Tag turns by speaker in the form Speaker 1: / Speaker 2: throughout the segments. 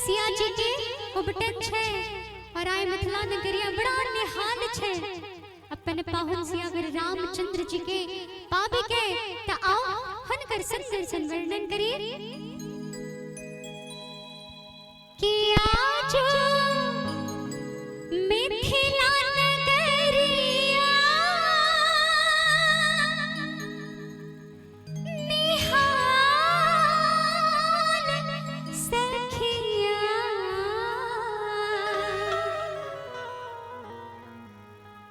Speaker 1: सिया जी के उबटन छे और आए मिथिला नगरिया बड़ा निहाल छे अपन पाहुन सिया वर रामचंद्र जी के पावे के त आओ हनकर सुंदर सन वर्णन करिए कि आज मिथिला नगरिया निहाल सखिया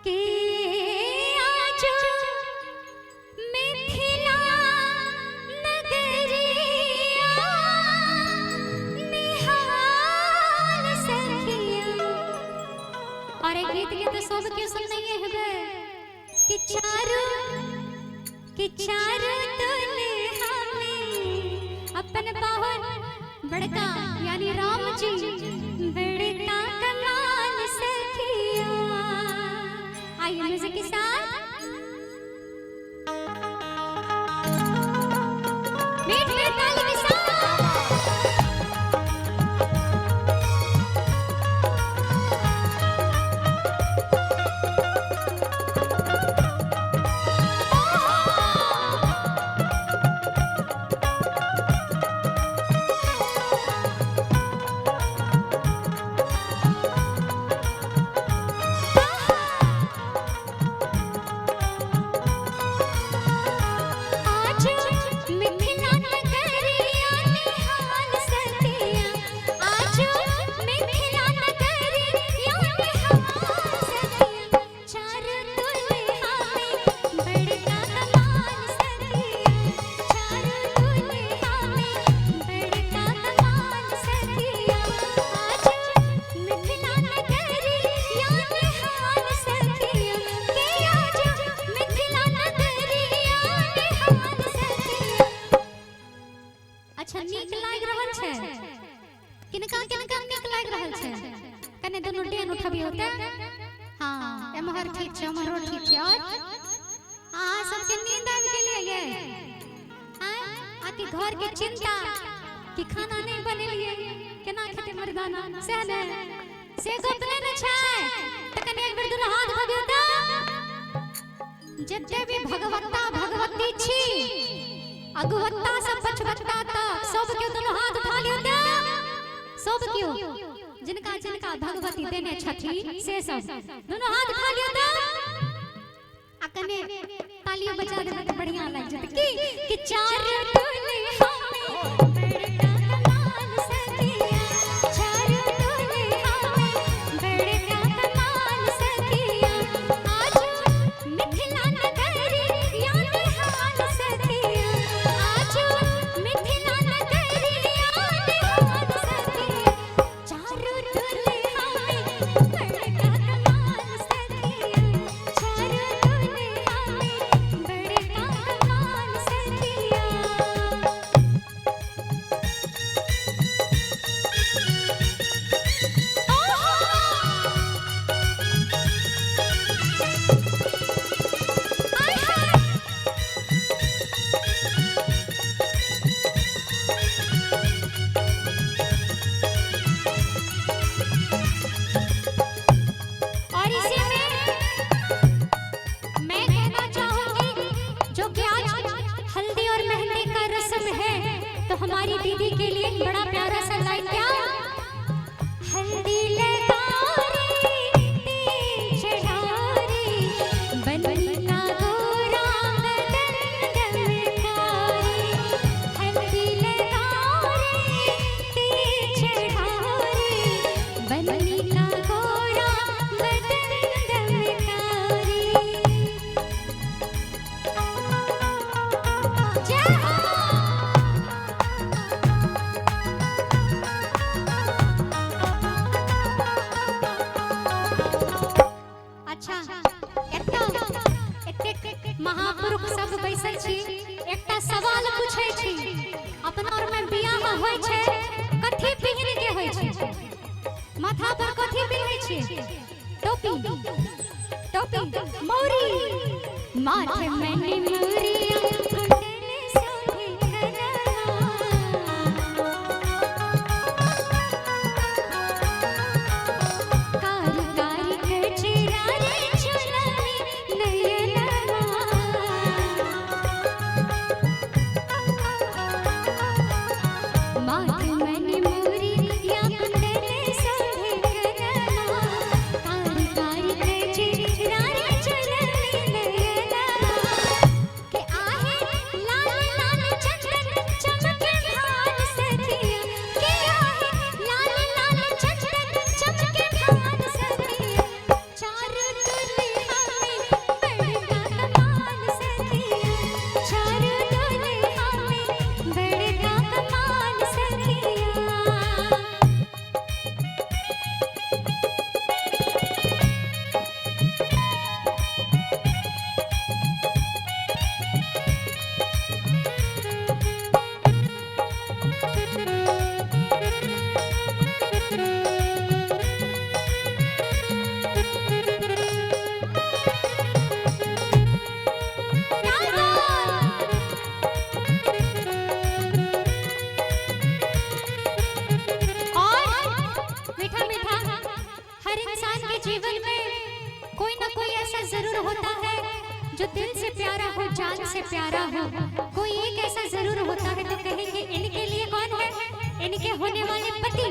Speaker 1: के आज मिथिला नगरिया निहाल सखिया। और एक गीत के तो सब के सुनाइए है कि चारों दुल्हा में अपन पाहुन बड़का यानी राम जी बड़का कमाल सखिया। आइए म्यूजिक के साथ मीठ मीठ ताली के साथ घर के चिंता कि खाना नहीं बनेलिए केना खेते मर्दाना से ने से गोतने न छै त कने एक बेर दुर हाथ भगियो त जते भी भगवत्ता भगवती छी अगवत्ता से पछवत्ता तक सब के दुनो हाथ उठा लियो त सब कियो जिनका जिनका भगवती देने छथि से सब दुनो हाथ उठा लियो त आ कने तालियां बजा देबे त बढ़िया लाग जते कि चार हमारी दीदी के लिए बड़ा प्यारा सा लाइन क्या हल्दी महापुरुष सब बैसल छी एकटा सवाल पूछै छी अपना और में बियाह होय छै कथि पहिन के होय छै माथा पर कथि पहिनै छी टोपी टोपी मौरी माथे में निमुरिया कुंडले सोहे मन मोरी या कुंडल सोहे करना कारी कारी कचे रारे चलनी नयना के आहे लाल लाल चंदन चमके भान सखिया के आहे लाल लाल चंदन चमके भान सखिया चार दुनिया में बड़का कमाल सखिया चार दुनिया में बड़का कमाल सखिया। मीठा मीठा हर इंसान के जीवन में कोई ना कोई ऐसा जरूर होता है जो दिल से प्यारा हो, जान से प्यारा हो। कोई एक ऐसा जरूर होता है तो कहेंगे इनके लिए कौन है, इनके होने वाले पति